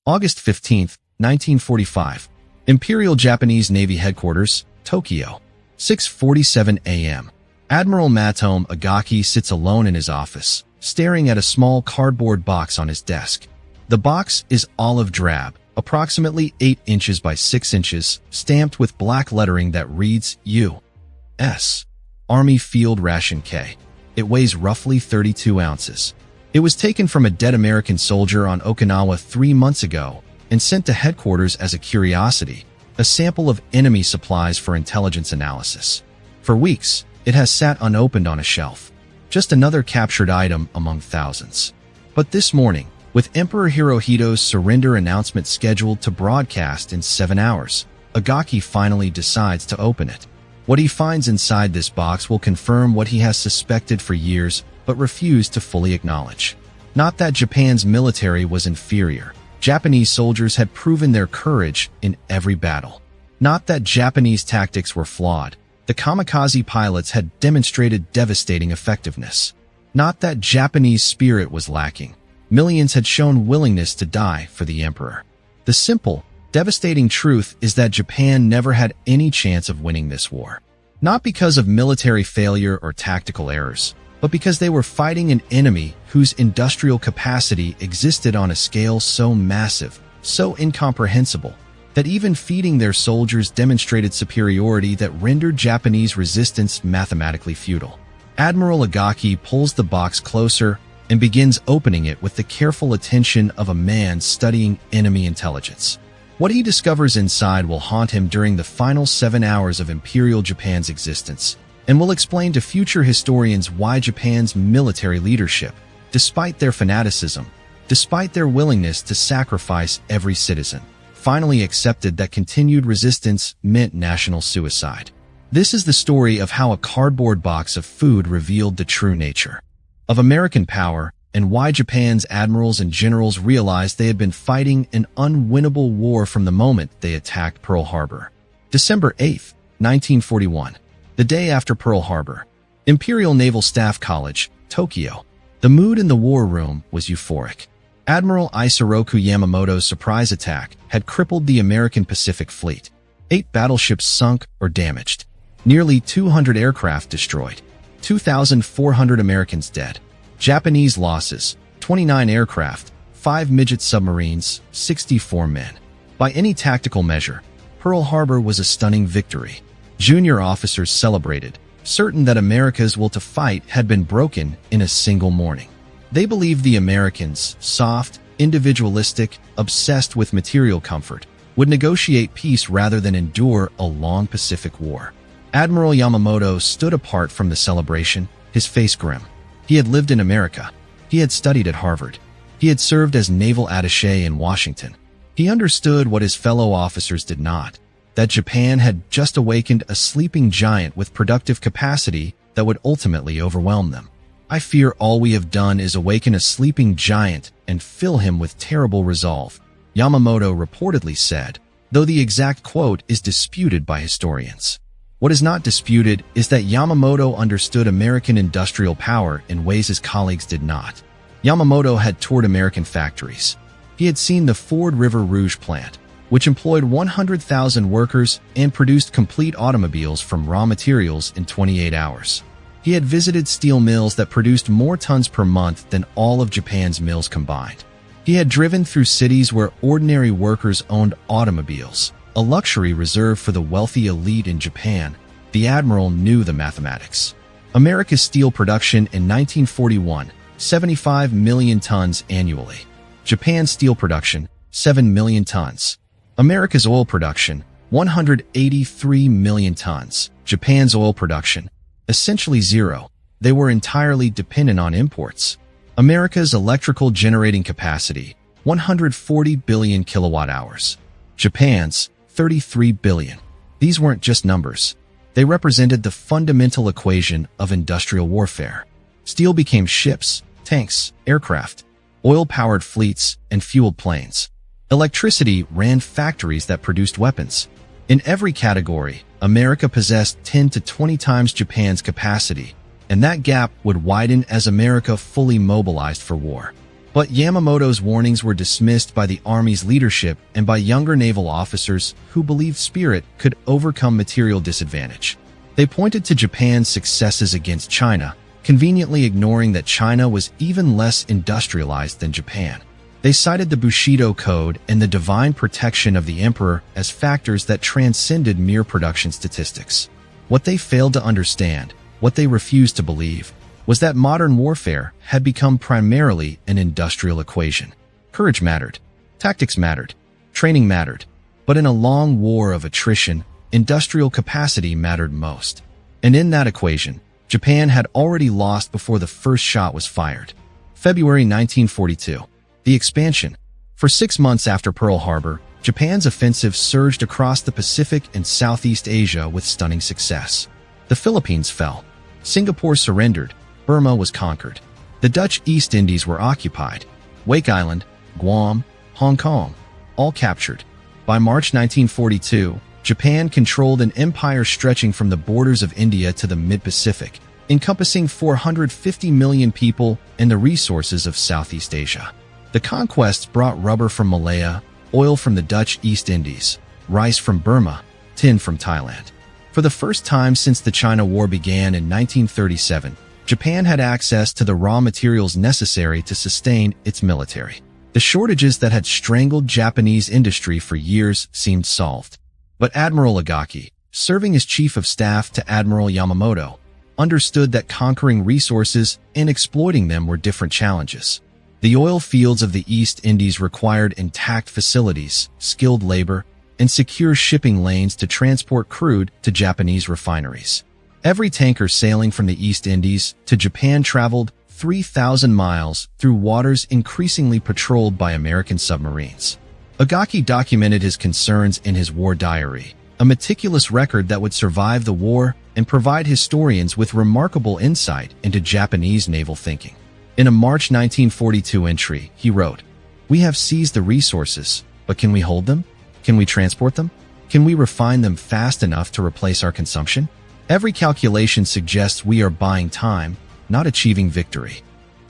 August 15, 1945. Imperial Japanese Navy Headquarters, Tokyo. 6:47 a.m. Admiral Matome Ugaki sits alone in his office, staring at a small cardboard box on his desk. The box is olive drab, approximately 8 inches by 6 inches, stamped with black lettering that reads U.S. Army Field Ration K. It weighs roughly 32 ounces. It was taken from a dead American soldier on Okinawa 3 months ago and sent to headquarters as a curiosity, a sample of enemy supplies for intelligence analysis. For weeks, it has sat unopened on a shelf, just another captured item among thousands. But this morning, with Emperor Hirohito's surrender announcement scheduled to broadcast in 7 hours, Ugaki finally decides to open it. What he finds inside this box will confirm what he has suspected for years but refused to fully acknowledge. Not that Japan's military was inferior. Japanese soldiers had proven their courage in every battle. Not that Japanese tactics were flawed. The kamikaze pilots had demonstrated devastating effectiveness. Not that Japanese spirit was lacking. Millions had shown willingness to die for the emperor. The simple, devastating truth is that Japan never had any chance of winning this war. Not because of military failure or tactical errors, but because they were fighting an enemy whose industrial capacity existed on a scale so massive, so incomprehensible, that even feeding their soldiers demonstrated superiority that rendered Japanese resistance mathematically futile. Admiral Ugaki pulls the box closer and begins opening it with the careful attention of a man studying enemy intelligence. What he discovers inside will haunt him during the final 7 hours of Imperial Japan's existence, and will explain to future historians why Japan's military leadership, despite their fanaticism, despite their willingness to sacrifice every citizen, finally accepted that continued resistance meant national suicide. This is the story of how a cardboard box of food revealed the true nature of American power and why Japan's admirals and generals realized they had been fighting an unwinnable war from the moment they attacked Pearl Harbor. December 8, 1941. The day after Pearl Harbor. Imperial Naval Staff College, Tokyo. The mood in the war room was euphoric. Admiral Isoroku Yamamoto's surprise attack had crippled the American Pacific Fleet. 8 battleships sunk or damaged. Nearly 200 aircraft destroyed. 2,400 Americans dead. Japanese losses: 29 aircraft, 5 midget submarines, 64 men. By any tactical measure, Pearl Harbor was a stunning victory. Junior officers celebrated, certain that America's will to fight had been broken in a single morning. They believed the Americans, soft, individualistic, obsessed with material comfort, would negotiate peace rather than endure a long Pacific war. Admiral Yamamoto stood apart from the celebration, his face grim. He had lived in America. He had studied at Harvard. He had served as naval attaché in Washington. He understood what his fellow officers did not, that Japan had just awakened a sleeping giant with productive capacity that would ultimately overwhelm them. I fear all we have done is awaken a sleeping giant and fill him with terrible resolve, Yamamoto reportedly said, though the exact quote is disputed by historians. What is not disputed is that Yamamoto understood American industrial power in ways his colleagues did not. Yamamoto had toured American factories. He had seen the Ford River Rouge plant, which employed 100,000 workers and produced complete automobiles from raw materials in 28 hours. He had visited steel mills that produced more tons per month than all of Japan's mills combined. He had driven through cities where ordinary workers owned automobiles, a luxury reserved for the wealthy elite in Japan. The admiral knew the mathematics. America's steel production in 1941, 75 million tons annually. Japan's steel production, 7 million tons. America's oil production, 183 million tons. Japan's oil production, essentially zero. They were entirely dependent on imports. America's electrical generating capacity, 140 billion kilowatt hours. Japan's, 33 billion. These weren't just numbers. They represented the fundamental equation of industrial warfare. Steel became ships, tanks, aircraft, oil-powered fleets, and fueled planes. Electricity ran factories that produced weapons. In every category, America possessed 10 to 20 times Japan's capacity, and that gap would widen as America fully mobilized for war. But Yamamoto's warnings were dismissed by the Army's leadership and by younger naval officers who believed spirit could overcome material disadvantage. They pointed to Japan's successes against China, conveniently ignoring that China was even less industrialized than Japan. They cited the Bushido Code and the divine protection of the emperor as factors that transcended mere production statistics. What they failed to understand, what they refused to believe, was that modern warfare had become primarily an industrial equation. Courage mattered, tactics mattered, training mattered, but in a long war of attrition, industrial capacity mattered most. And in that equation, Japan had already lost before the first shot was fired. February 1942. The expansion. For 6 months after Pearl Harbor, Japan's offensive surged across the Pacific and Southeast Asia with stunning success. The Philippines fell. Singapore surrendered. Burma was conquered. The Dutch East Indies were occupied. Wake Island, Guam, Hong Kong, all captured. By March 1942, Japan controlled an empire stretching from the borders of India to the mid-Pacific, encompassing 450 million people and the resources of Southeast Asia. The conquests brought rubber from Malaya, oil from the Dutch East Indies, rice from Burma, tin from Thailand. For the first time since the China War began in 1937, Japan had access to the raw materials necessary to sustain its military. The shortages that had strangled Japanese industry for years seemed solved. But Admiral Ugaki, serving as chief of staff to Admiral Yamamoto, understood that conquering resources and exploiting them were different challenges. The oil fields of the East Indies required intact facilities, skilled labor, and secure shipping lanes to transport crude to Japanese refineries. Every tanker sailing from the East Indies to Japan traveled 3,000 miles through waters increasingly patrolled by American submarines. Ugaki documented his concerns in his war diary, a meticulous record that would survive the war and provide historians with remarkable insight into Japanese naval thinking. In a March 1942 entry, he wrote, "We have seized the resources, but can we hold them? Can we transport them? Can we refine them fast enough to replace our consumption? Every calculation suggests we are buying time, not achieving victory."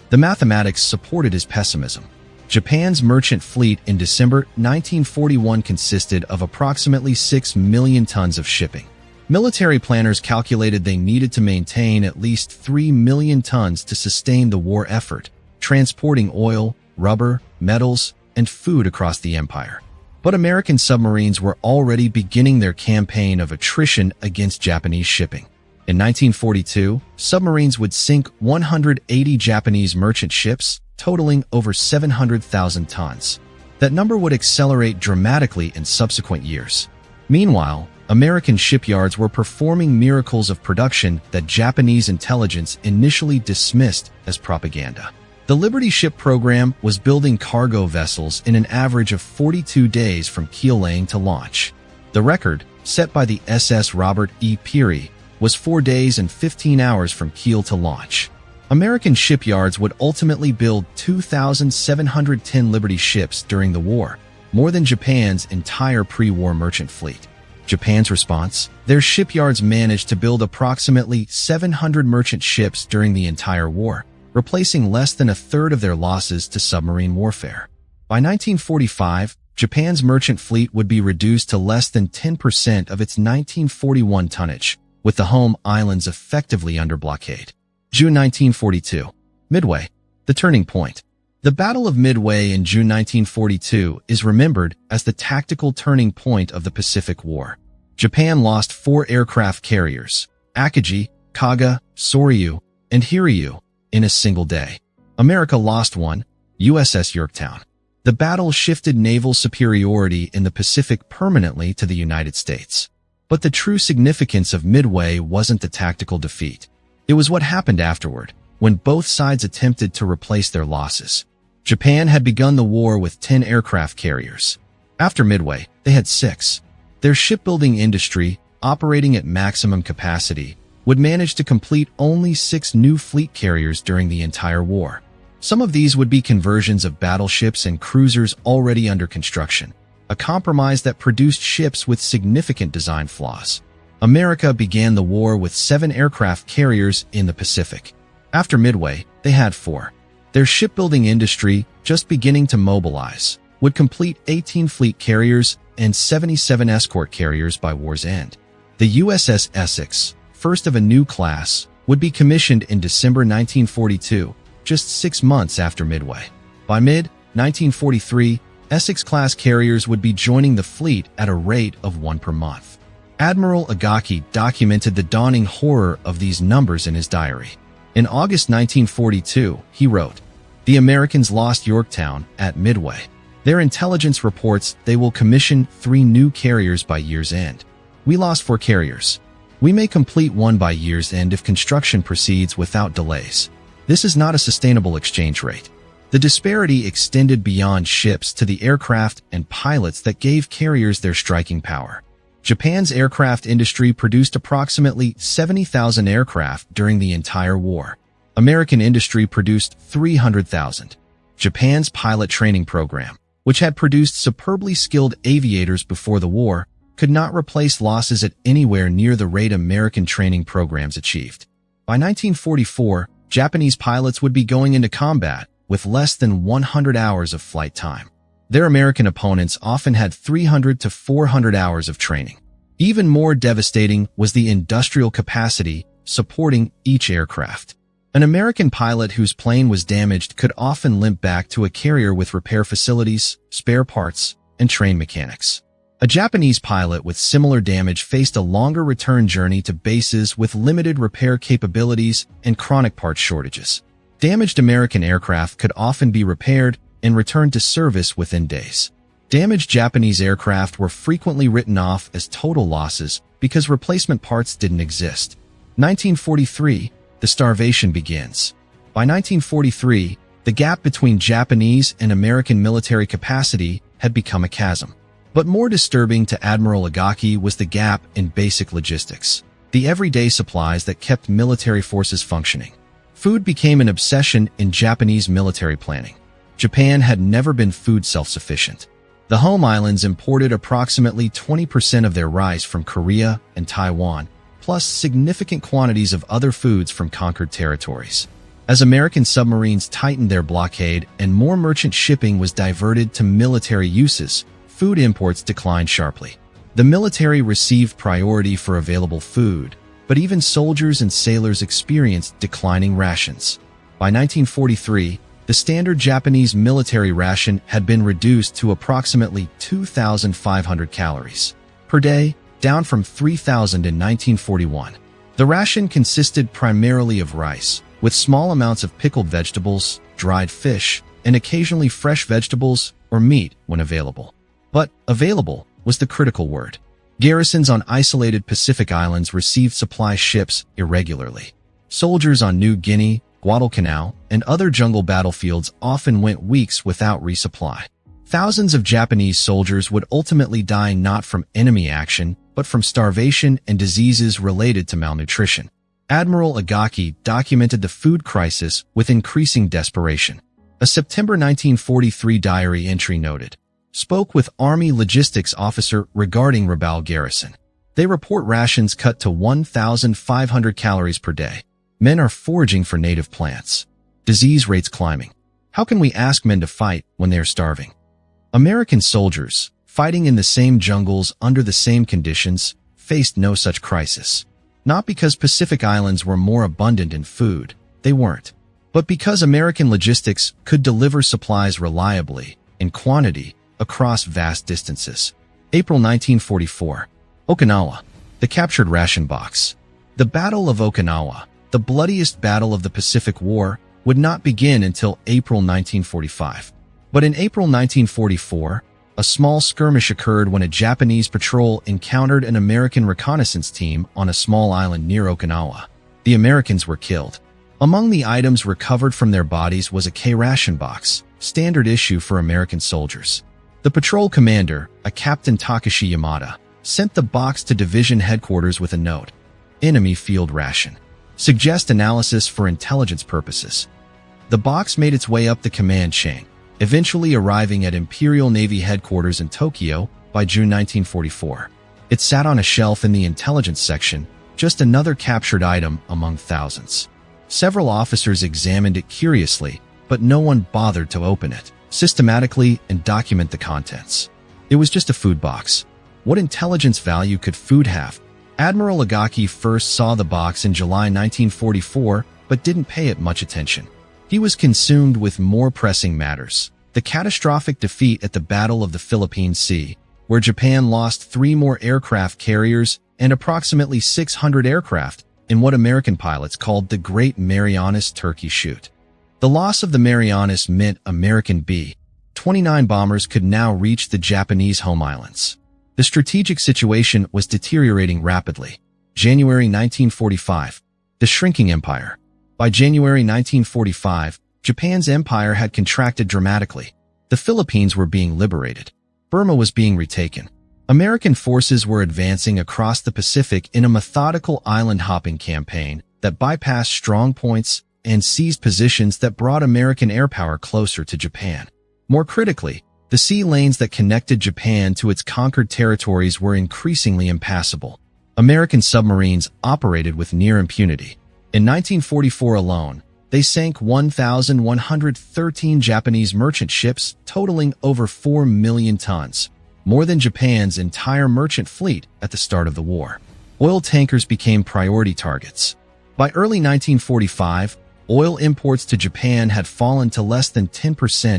The mathematics supported his pessimism. Japan's merchant fleet in December 1941 consisted of approximately 6 million tons of shipping. Military planners calculated they needed to maintain at least 3 million tons to sustain the war effort, transporting oil, rubber, metals, and food across the empire. But American submarines were already beginning their campaign of attrition against Japanese shipping. In 1942, submarines would sink 180 Japanese merchant ships, totaling over 700,000 tons. That number would accelerate dramatically in subsequent years. Meanwhile, American shipyards were performing miracles of production that Japanese intelligence initially dismissed as propaganda. The Liberty Ship program was building cargo vessels in an average of 42 days from keel laying to launch. The record, set by the SS Robert E. Peary, was 4 days and 15 hours from keel to launch. American shipyards would ultimately build 2,710 Liberty ships during the war, more than Japan's entire pre-war merchant fleet. Japan's response? Their shipyards managed to build approximately 700 merchant ships during the entire war, replacing less than a third of their losses to submarine warfare. By 1945, Japan's merchant fleet would be reduced to less than 10% of its 1941 tonnage, with the home islands effectively under blockade. June 1942. Midway. The turning point. The Battle of Midway in June 1942 is remembered as the tactical turning point of the Pacific War. Japan lost 4 aircraft carriers, Akagi, Kaga, Soryu, and Hiryu, in a single day. America lost one, USS Yorktown. The battle shifted naval superiority in the Pacific permanently to the United States. But the true significance of Midway wasn't the tactical defeat. It was what happened afterward, when both sides attempted to replace their losses. Japan had begun the war with 10 aircraft carriers. After Midway, they had 6. Their shipbuilding industry, operating at maximum capacity, would manage to complete only 6 new fleet carriers during the entire war. Some of these would be conversions of battleships and cruisers already under construction, a compromise that produced ships with significant design flaws. America began the war with 7 aircraft carriers in the Pacific. After Midway, they had 4. Their shipbuilding industry, just beginning to mobilize, would complete 18 fleet carriers and 77 escort carriers by war's end. The USS Essex, first of a new class, would be commissioned in December 1942, just 6 months after Midway. By mid-1943, Essex-class carriers would be joining the fleet at a rate of 1 per month. Admiral Ugaki documented the dawning horror of these numbers in his diary. In August 1942, he wrote, "The Americans lost Yorktown at Midway. Their intelligence reports they will commission 3 new carriers by year's end. We lost 4 carriers. We may complete 1 by year's end if construction proceeds without delays. This is not a sustainable exchange rate." The disparity extended beyond ships to the aircraft and pilots that gave carriers their striking power. Japan's aircraft industry produced approximately 70,000 aircraft during the entire war. American industry produced 300,000. Japan's pilot training program, which had produced superbly skilled aviators before the war, could not replace losses at anywhere near the rate American training programs achieved. By 1944, Japanese pilots would be going into combat with less than 100 hours of flight time. Their American opponents often had 300 to 400 hours of training. Even more devastating was the industrial capacity supporting each aircraft. An American pilot whose plane was damaged could often limp back to a carrier with repair facilities, spare parts, and trained mechanics. A Japanese pilot with similar damage faced a longer return journey to bases with limited repair capabilities and chronic part shortages. Damaged American aircraft could often be repaired and returned to service within days. Damaged Japanese aircraft were frequently written off as total losses because replacement parts didn't exist. 1943, the starvation begins. By 1943, the gap between Japanese and American military capacity had become a chasm. But more disturbing to Admiral Ugaki was the gap in basic logistics, the everyday supplies that kept military forces functioning. Food became an obsession in Japanese military planning. Japan had never been food self-sufficient. The home islands imported approximately 20% of their rice from Korea and Taiwan, plus significant quantities of other foods from conquered territories. As American submarines tightened their blockade and more merchant shipping was diverted to military uses, food imports declined sharply. The military received priority for available food, but even soldiers and sailors experienced declining rations. By 1943, the standard Japanese military ration had been reduced to approximately 2,500 calories per day, down from 3,000 in 1941. The ration consisted primarily of rice, with small amounts of pickled vegetables, dried fish, and occasionally fresh vegetables or meat when available. But available was the critical word. Garrisons on isolated Pacific islands received supply ships irregularly. Soldiers on New Guinea, Guadalcanal, and other jungle battlefields often went weeks without resupply. Thousands of Japanese soldiers would ultimately die not from enemy action, but from starvation and diseases related to malnutrition. Admiral Ugaki documented the food crisis with increasing desperation. A September 1943 diary entry noted, "Spoke with Army logistics officer regarding Rabaul Garrison. They report rations cut to 1,500 calories per day. Men are foraging for native plants. Disease rates climbing. How can we ask men to fight when they are starving?" American soldiers, fighting in the same jungles under the same conditions, faced no such crisis. Not because Pacific Islands were more abundant in food, they weren't, but because American logistics could deliver supplies reliably, in quantity, across vast distances. April 1944. Okinawa. The captured ration box. The Battle of Okinawa, the bloodiest battle of the Pacific War, would not begin until April 1945. But in April 1944, a small skirmish occurred when a Japanese patrol encountered an American reconnaissance team on a small island near Okinawa. The Americans were killed. Among the items recovered from their bodies was a K-Ration box, standard issue for American soldiers. The patrol commander, a Captain Takashi Yamada, sent the box to division headquarters with a note, "Enemy field ration. Suggest analysis for intelligence purposes." The box made its way up the command chain, eventually arriving at Imperial Navy headquarters in Tokyo by June 1944. It sat on a shelf in the intelligence section, just another captured item among thousands. Several officers examined it curiously, but no one bothered to open it systematically and document the contents. It was just a food box. What intelligence value could food have? Admiral Ugaki first saw the box in July 1944, but didn't pay it much attention. He was consumed with more pressing matters. The catastrophic defeat at the Battle of the Philippine Sea, where Japan lost 3 more aircraft carriers and approximately 600 aircraft in what American pilots called the Great Marianas Turkey Shoot. The loss of the Marianas meant American B-29 bombers could now reach the Japanese home islands. The strategic situation was deteriorating rapidly. January 1945. The shrinking empire. By January 1945, Japan's empire had contracted dramatically. The Philippines were being liberated. Burma was being retaken. American forces were advancing across the Pacific in a methodical island-hopping campaign that bypassed strong points and seized positions that brought American air power closer to Japan. More critically, the sea lanes that connected Japan to its conquered territories were increasingly impassable. American submarines operated with near impunity. In 1944 alone, they sank 1,113 Japanese merchant ships, totaling over 4 million tons, more than Japan's entire merchant fleet at the start of the war. Oil tankers became priority targets. By early 1945, oil imports to Japan had fallen to less than 10%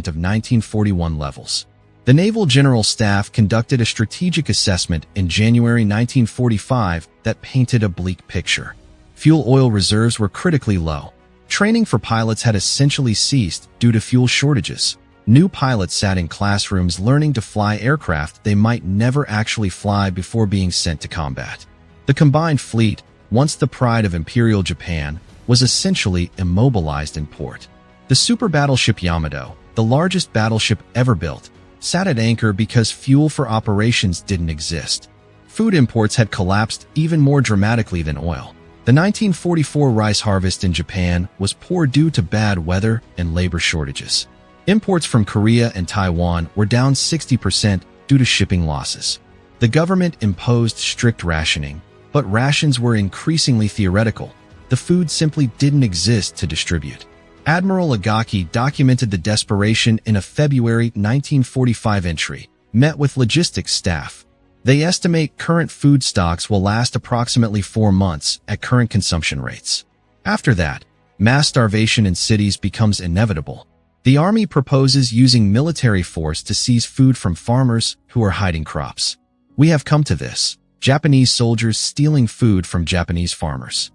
of 1941 levels. The Naval General Staff conducted a strategic assessment in January 1945 that painted a bleak picture. Fuel oil reserves were critically low. Training for pilots had essentially ceased due to fuel shortages. New pilots sat in classrooms learning to fly aircraft they might never actually fly before being sent to combat. The combined fleet, once the pride of Imperial Japan, was essentially immobilized in port. The super battleship Yamato, the largest battleship ever built, sat at anchor because fuel for operations didn't exist. Food imports had collapsed even more dramatically than oil. The 1944 rice harvest in Japan was poor due to bad weather and labor shortages. Imports from Korea and Taiwan were down 60% due to shipping losses. The government imposed strict rationing, but rations were increasingly theoretical. The food simply didn't exist to distribute. Admiral Ugaki documented the desperation in a February 1945 entry, met with logistics staff. They estimate current food stocks will last approximately 4 months at current consumption rates. After that, mass starvation in cities becomes inevitable. The army proposes using military force to seize food from farmers who are hiding crops. We have come to this: Japanese soldiers stealing food from Japanese farmers.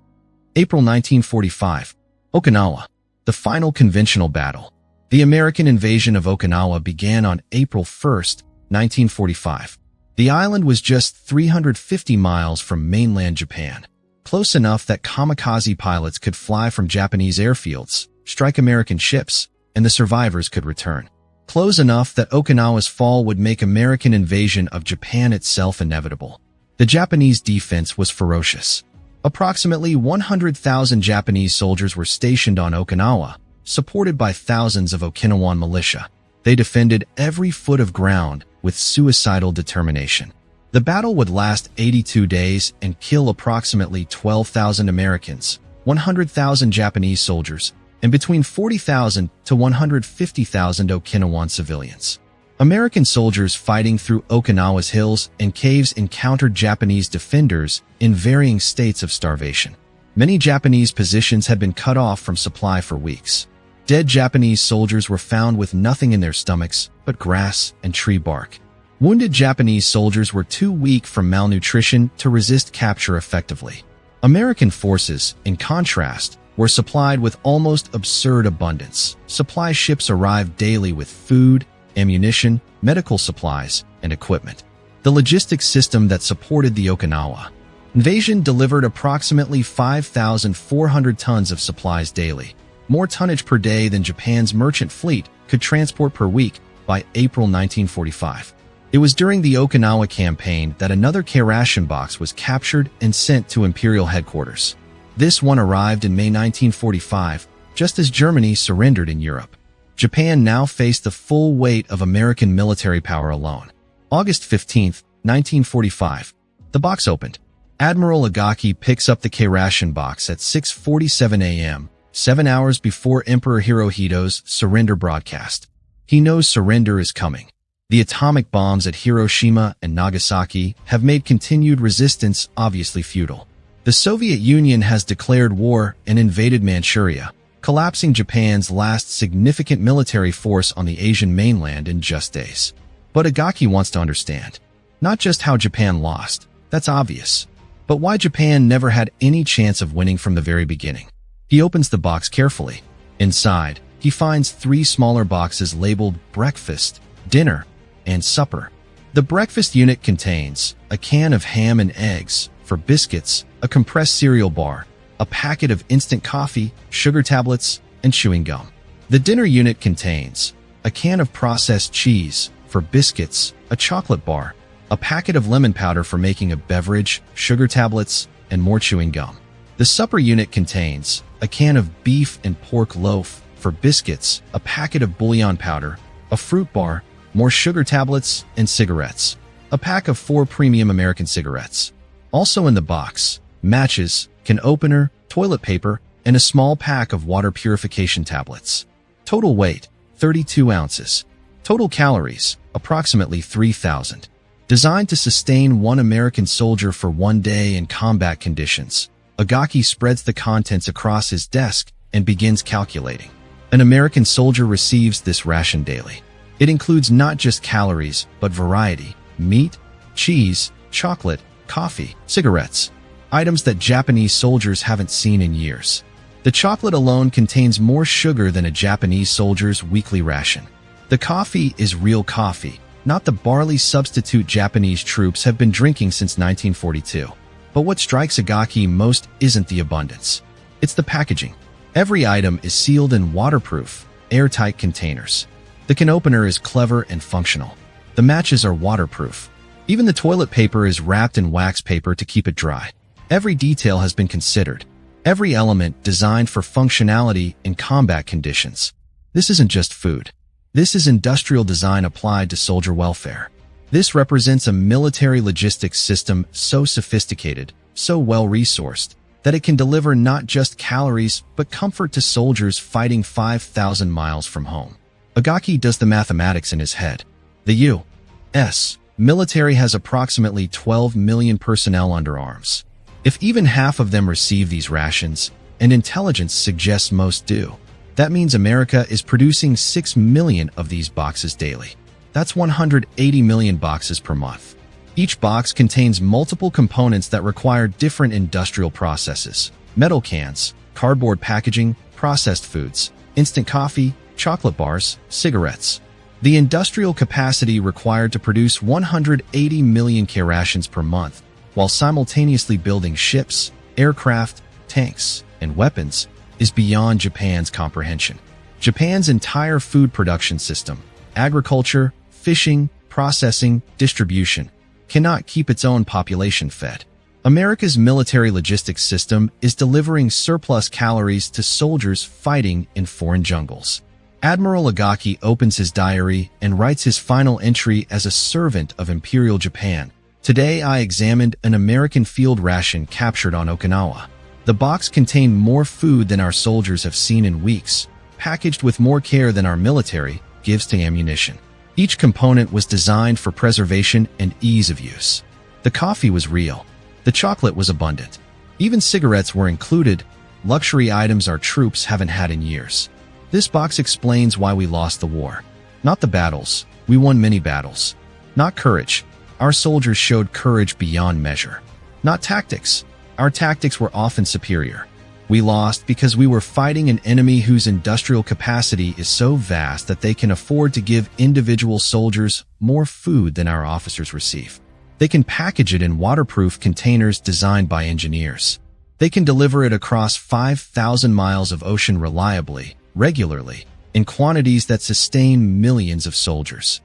April 1945. Okinawa. The final conventional battle. The American invasion of Okinawa began on April 1, 1945. The island was just 350 miles from mainland Japan, close enough that kamikaze pilots could fly from Japanese airfields, strike American ships, and the survivors could return. Close enough that Okinawa's fall would make American invasion of Japan itself inevitable. The Japanese defense was ferocious. Approximately 100,000 Japanese soldiers were stationed on Okinawa, supported by thousands of Okinawan militia. They defended every foot of ground with suicidal determination. The battle would last 82 days and kill approximately 12,000 Americans, 100,000 Japanese soldiers, and between 40,000 to 150,000 Okinawan civilians. American soldiers fighting through Okinawa's hills and caves encountered Japanese defenders in varying states of starvation. Many Japanese positions had been cut off from supply for weeks. Dead Japanese soldiers were found with nothing in their stomachs but grass and tree bark. Wounded Japanese soldiers were too weak from malnutrition to resist capture effectively. American forces, in contrast, were supplied with almost absurd abundance. Supply ships arrived daily with food, ammunition, medical supplies, and equipment. The logistics system that supported the Okinawa invasion delivered approximately 5,400 tons of supplies daily, more tonnage per day than Japan's merchant fleet could transport per week by April 1945. It was during the Okinawa campaign that another K-Ration box was captured and sent to Imperial headquarters. This one arrived in May 1945, just as Germany surrendered in Europe. Japan now faced the full weight of American military power alone. August 15, 1945. The box opened. Admiral Ugaki picks up the K-Ration box at 6:47 a.m., 7 hours before Emperor Hirohito's surrender broadcast. He knows surrender is coming. The atomic bombs at Hiroshima and Nagasaki have made continued resistance obviously futile. The Soviet Union has declared war and invaded Manchuria, collapsing Japan's last significant military force on the Asian mainland in just days. But Ugaki wants to understand, not just how Japan lost, that's obvious, but why Japan never had any chance of winning from the very beginning. He opens the box carefully. Inside, he finds 3 smaller boxes labeled breakfast, dinner, and supper. The breakfast unit contains a can of ham and eggs for biscuits, a compressed cereal bar, a packet of instant coffee, sugar tablets, and chewing gum. The dinner unit contains a can of processed cheese for biscuits, a chocolate bar, a packet of lemon powder for making a beverage, sugar tablets, and more chewing gum. The supper unit contains a can of beef and pork loaf for biscuits, a packet of bouillon powder, a fruit bar, more sugar tablets, and cigarettes. A pack of 4 premium American cigarettes. Also in the box, matches, can opener, toilet paper, and a small pack of water purification tablets. Total weight, 32 ounces. Total calories, approximately 3,000. Designed to sustain 1 American soldier for 1 day in combat conditions, Ugaki spreads the contents across his desk and begins calculating. An American soldier receives this ration daily. It includes not just calories, but variety, meat, cheese, chocolate, coffee, cigarettes, items that Japanese soldiers haven't seen in years. The chocolate alone contains more sugar than a Japanese soldier's weekly ration. The coffee is real coffee, not the barley substitute Japanese troops have been drinking since 1942. But what strikes Ugaki most isn't the abundance. It's the packaging. Every item is sealed in waterproof, airtight containers. The can opener is clever and functional. The matches are waterproof. Even the toilet paper is wrapped in wax paper to keep it dry. Every detail has been considered. Every element designed for functionality in combat conditions. This isn't just food. This is industrial design applied to soldier welfare. This represents a military logistics system so sophisticated, so well-resourced, that it can deliver not just calories, but comfort to soldiers fighting 5,000 miles from home. Ugaki does the mathematics in his head. The U.S. military has approximately 12 million personnel under arms. If even half of them receive these rations, and intelligence suggests most do, that means America is producing 6 million of these boxes daily. That's 180 million boxes per month. Each box contains multiple components that require different industrial processes: metal cans, cardboard packaging, processed foods, instant coffee, chocolate bars, cigarettes. The industrial capacity required to produce 180 million K-rations per month, while simultaneously building ships, aircraft, tanks, and weapons, is beyond Japan's comprehension. Japan's entire food production system, agriculture, fishing, processing, distribution, cannot keep its own population fed. America's military logistics system is delivering surplus calories to soldiers fighting in foreign jungles. Admiral Ugaki opens his diary and writes his final entry as a servant of Imperial Japan. Today I examined an American field ration captured on Okinawa. The box contained more food than our soldiers have seen in weeks, packaged with more care than our military gives to ammunition. Each component was designed for preservation and ease of use. The coffee was real. The chocolate was abundant. Even cigarettes were included, luxury items our troops haven't had in years. This box explains why we lost the war. Not the battles. We won many battles. Not courage. Our soldiers showed courage beyond measure. Not tactics. Our tactics were often superior. We lost because we were fighting an enemy whose industrial capacity is so vast that they can afford to give individual soldiers more food than our officers receive. They can package it in waterproof containers designed by engineers. They can deliver it across 5,000 miles of ocean reliably, regularly, in quantities that sustain millions of soldiers.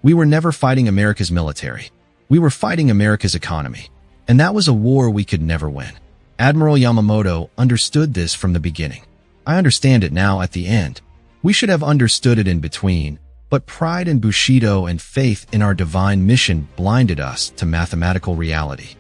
We were never fighting America's military. We were fighting America's economy. And that was a war we could never win. Admiral Yamamoto understood this from the beginning. I understand it now at the end. We should have understood it in between, but pride in Bushido and faith in our divine mission blinded us to mathematical reality.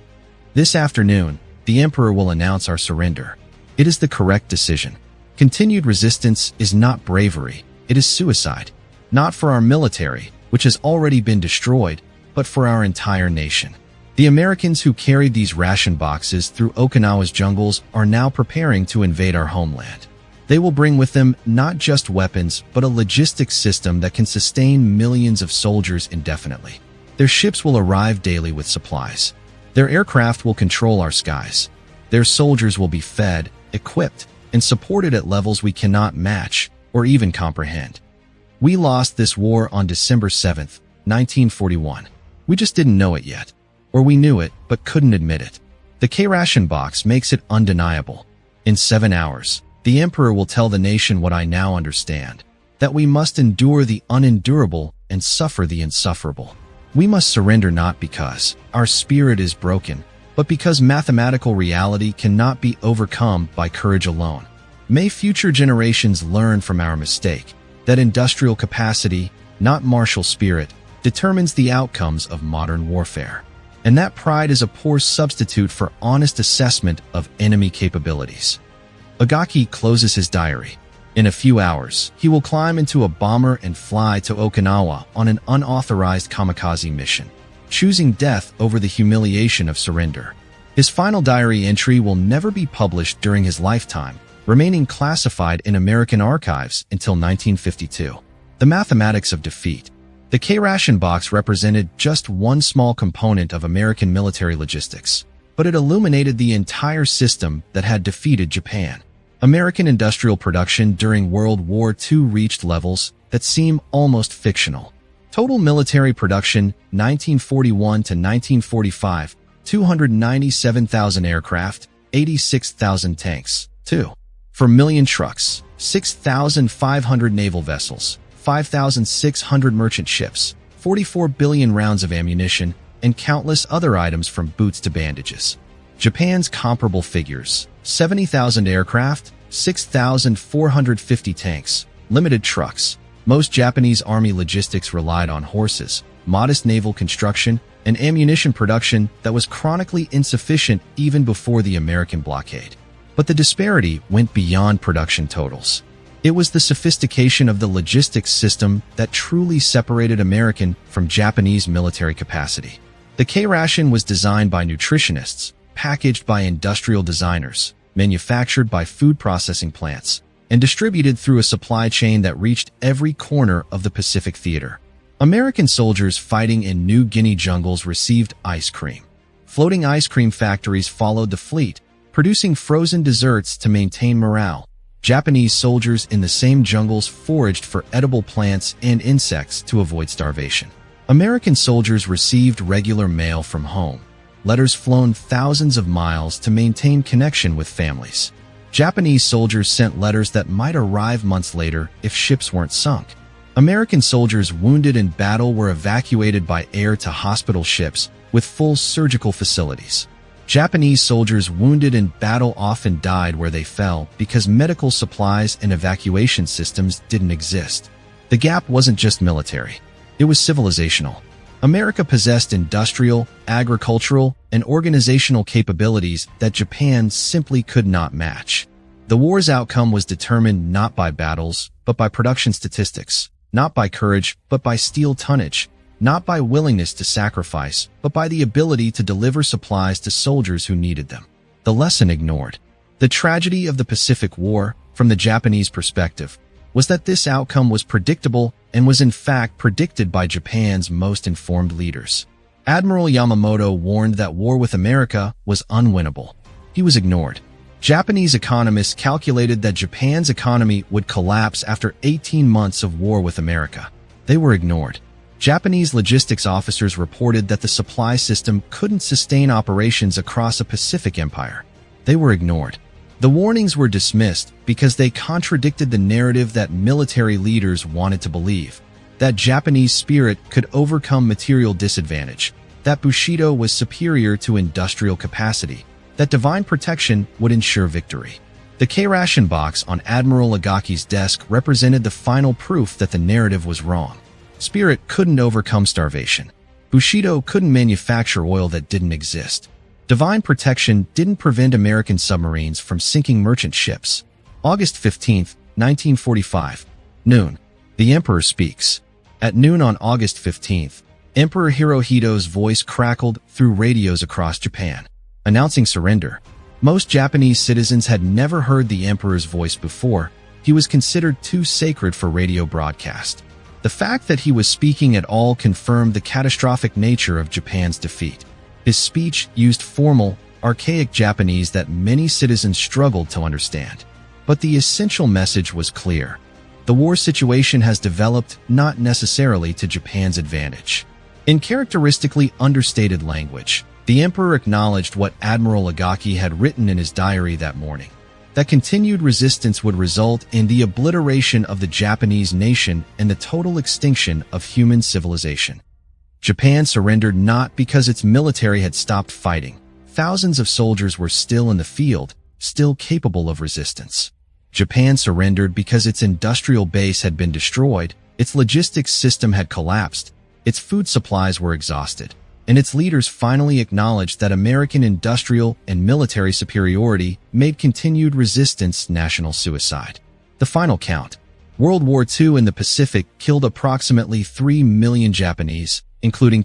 This afternoon, the Emperor will announce our surrender. It is the correct decision. Continued resistance is not bravery, it is suicide. Not for our military, which has already been destroyed, but for our entire nation. The Americans who carried these ration boxes through Okinawa's jungles are now preparing to invade our homeland. They will bring with them not just weapons, but a logistics system that can sustain millions of soldiers indefinitely. Their ships will arrive daily with supplies. Their aircraft will control our skies. Their soldiers will be fed, equipped, and supported at levels we cannot match or even comprehend. We lost this war on December 7th, 1941. We just didn't know it yet. Or we knew it, but couldn't admit it. The K-Ration box makes it undeniable. In 7 hours, the Emperor will tell the nation what I now understand, that we must endure the unendurable and suffer the insufferable. We must surrender not because our spirit is broken, but because mathematical reality cannot be overcome by courage alone. May future generations learn from our mistake, that industrial capacity, not martial spirit, determines the outcomes of modern warfare. And that pride is a poor substitute for honest assessment of enemy capabilities. Ugaki closes his diary. In a few hours, he will climb into a bomber and fly to Okinawa on an unauthorized kamikaze mission, choosing death over the humiliation of surrender. His final diary entry will never be published during his lifetime, remaining classified in American archives until 1952. The mathematics of defeat. The K-Ration box represented just one small component of American military logistics, but it illuminated the entire system that had defeated Japan. American industrial production during World War II reached levels that seem almost fictional. Total military production, 1941 to 1945, 297,000 aircraft, 86,000 tanks, 2.4 million trucks, 6,500 naval vessels, 5,600 merchant ships, 44 billion rounds of ammunition, and countless other items from boots to bandages. Japan's comparable figures: 70,000 aircraft, 6,450 tanks, limited trucks. Most Japanese army logistics relied on horses, modest naval construction, and ammunition production that was chronically insufficient even before the American blockade. But the disparity went beyond production totals. It was the sophistication of the logistics system that truly separated American from Japanese military capacity. The K-Ration was designed by nutritionists, packaged by industrial designers, manufactured by food processing plants, and distributed through a supply chain that reached every corner of the Pacific theater. American soldiers fighting in New Guinea jungles received ice cream. Floating ice cream factories followed the fleet, producing frozen desserts to maintain morale. Japanese soldiers in the same jungles foraged for edible plants and insects to avoid starvation. American soldiers received regular mail from home, letters flown thousands of miles to maintain connection with families. Japanese soldiers sent letters that might arrive months later if ships weren't sunk. American soldiers wounded in battle were evacuated by air to hospital ships with full surgical facilities. Japanese soldiers wounded in battle often died where they fell because medical supplies and evacuation systems didn't exist. The gap wasn't just military. It was civilizational. America possessed industrial, agricultural, and organizational capabilities that Japan simply could not match. The war's outcome was determined not by battles, but by production statistics, not by courage, but by steel tonnage, not by willingness to sacrifice, but by the ability to deliver supplies to soldiers who needed them. The lesson ignored. The tragedy of the Pacific War, from the Japanese perspective, was that this outcome was predictable and was in fact predicted by Japan's most informed leaders. Admiral Yamamoto warned that war with America was unwinnable. He was ignored. Japanese economists calculated that Japan's economy would collapse after 18 months of war with America. They were ignored. Japanese logistics officers reported that the supply system couldn't sustain operations across a Pacific empire. They were ignored. The warnings were dismissed because they contradicted the narrative that military leaders wanted to believe, that Japanese spirit could overcome material disadvantage, that Bushido was superior to industrial capacity, that divine protection would ensure victory. The K-Ration box on Admiral Ugaki's desk represented the final proof that the narrative was wrong. Spirit couldn't overcome starvation. Bushido couldn't manufacture oil that didn't exist. Divine protection didn't prevent American submarines from sinking merchant ships. August 15th, 1945. Noon. The Emperor speaks. At noon on August 15th, Emperor Hirohito's voice crackled through radios across Japan, announcing surrender. Most Japanese citizens had never heard the Emperor's voice before. He was considered too sacred for radio broadcast. The fact that he was speaking at all confirmed the catastrophic nature of Japan's defeat. His speech used formal, archaic Japanese that many citizens struggled to understand. But the essential message was clear. The war situation has developed not necessarily to Japan's advantage. In characteristically understated language, the Emperor acknowledged what Admiral Ugaki had written in his diary that morning, that continued resistance would result in the obliteration of the Japanese nation and the total extinction of human civilization. Japan surrendered not because its military had stopped fighting. Thousands of soldiers were still in the field, still capable of resistance. Japan surrendered because its industrial base had been destroyed, its logistics system had collapsed, its food supplies were exhausted, and its leaders finally acknowledged that American industrial and military superiority made continued resistance national suicide. The final count. World War II in the Pacific killed approximately 3 million Japanese, including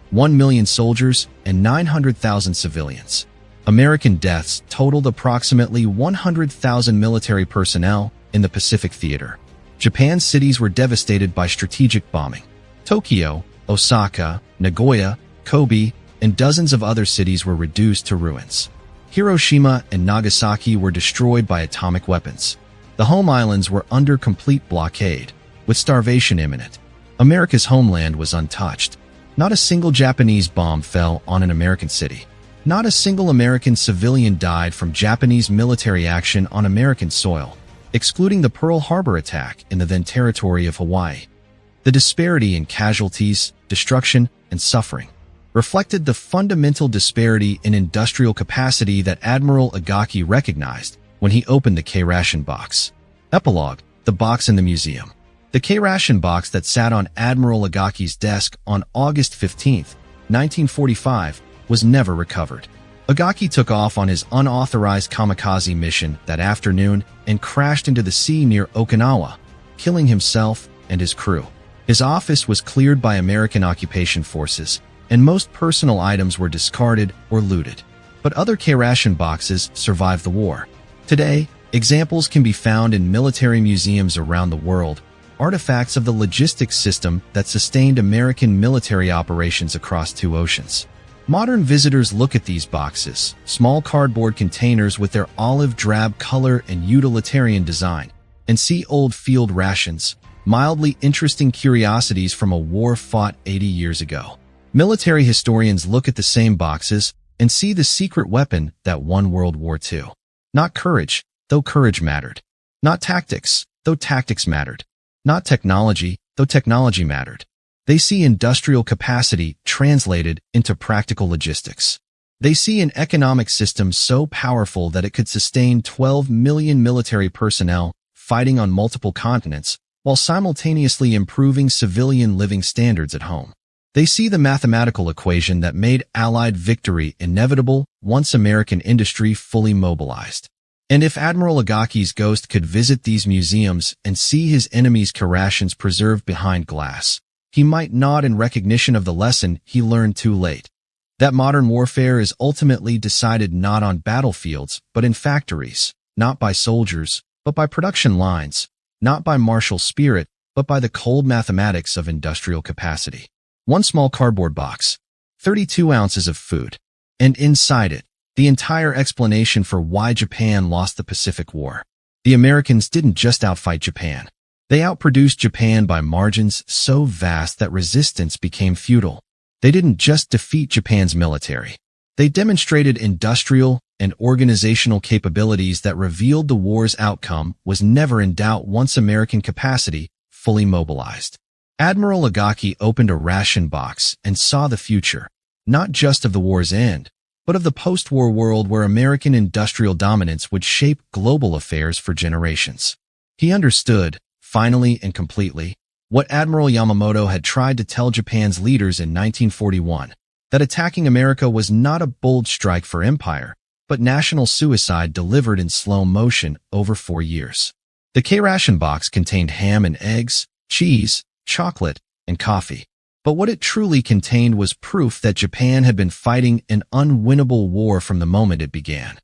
1 million soldiers and 900,000 civilians. American deaths totaled approximately 100,000 military personnel in the Pacific theater. Japan's cities were devastated by strategic bombing. Tokyo, Osaka, Nagoya, Kobe, and dozens of other cities were reduced to ruins. Hiroshima and Nagasaki were destroyed by atomic weapons. The home islands were under complete blockade, with starvation imminent. America's homeland was untouched. Not a single Japanese bomb fell on an American city. Not a single American civilian died from Japanese military action on American soil, excluding the Pearl Harbor attack in the then territory of Hawaii. The disparity in casualties, destruction, and suffering reflected the fundamental disparity in industrial capacity that Admiral Ugaki recognized when he opened the K-Ration box. Epilogue: the box in the museum. The K-Ration box that sat on Admiral Ugaki's desk on August 15, 1945, was never recovered. Ugaki took off on his unauthorized kamikaze mission that afternoon and crashed into the sea near Okinawa, killing himself and his crew. His office was cleared by American occupation forces, and most personal items were discarded or looted. But other K-Ration boxes survived the war. Today, examples can be found in military museums around the world, artifacts of the logistics system that sustained American military operations across 2 oceans. Modern visitors look at these boxes, small cardboard containers with their olive drab color and utilitarian design, and see old field rations, mildly interesting curiosities from a war fought 80 years ago. Military historians look at the same boxes and see the secret weapon that won World War II. Not courage, though courage mattered. Not tactics, though tactics mattered. Not technology, though technology mattered. They see industrial capacity translated into practical logistics. They see an economic system so powerful that it could sustain 12 million military personnel fighting on multiple continents while simultaneously improving civilian living standards at home. They see the mathematical equation that made Allied victory inevitable once American industry fully mobilized. And if Admiral Ugaki's ghost could visit these museums and see his enemies' K-Rations preserved behind glass, he might nod in recognition of the lesson he learned too late. That modern warfare is ultimately decided not on battlefields, but in factories, not by soldiers, but by production lines, not by martial spirit, but by the cold mathematics of industrial capacity. One small cardboard box, 32 ounces of food, and inside it, the entire explanation for why Japan lost the Pacific War. The Americans didn't just outfight Japan. They outproduced Japan by margins so vast that resistance became futile. They didn't just defeat Japan's military. They demonstrated industrial and organizational capabilities that revealed the war's outcome was never in doubt once American capacity fully mobilized. Admiral Ugaki opened a ration box and saw the future, not just of the war's end, but of the post-war world where American industrial dominance would shape global affairs for generations. He understood, finally and completely, what Admiral Yamamoto had tried to tell Japan's leaders in 1941, that attacking America was not a bold strike for empire, but national suicide delivered in slow motion over 4 years. The K-Ration box contained ham and eggs, cheese, chocolate, and coffee. But what it truly contained was proof that Japan had been fighting an unwinnable war from the moment it began.